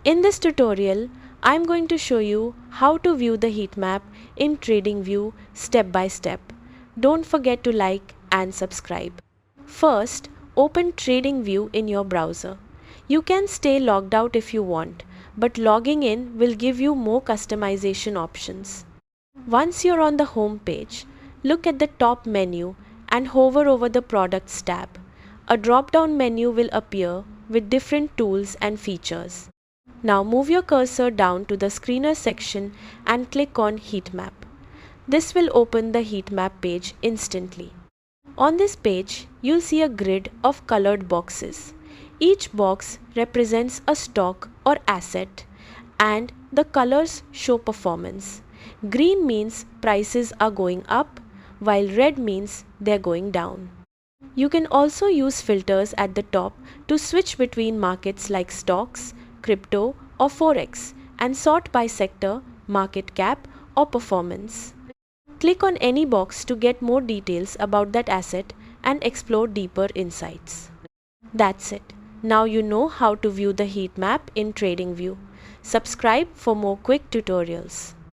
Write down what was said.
In this tutorial, I'm going to show you how to view the heat map in Tradingview step by step. Don't forget to like and subscribe. First, open Tradingview in your browser. You can stay logged out if you want, but logging in will give you more customization options. Once you're on the home page, look at the top menu and hover over the Products tab. A drop-down menu will appear with different tools and features. Now move your cursor down to the Screener section and click on Heatmap. This will open the Heatmap page instantly. On this page, you'll see a grid of colored boxes. Each box represents a stock or asset, and the colors show performance. Green means prices are going up, while red means they're going down. You can also use filters at the top to switch between markets like stocks, crypto, or forex, and sort by sector, market cap, or performance. Click on any box to get more details about that asset and explore deeper insights. That's it. Now you know how to view the heat map in Tradingview. Subscribe for more quick tutorials.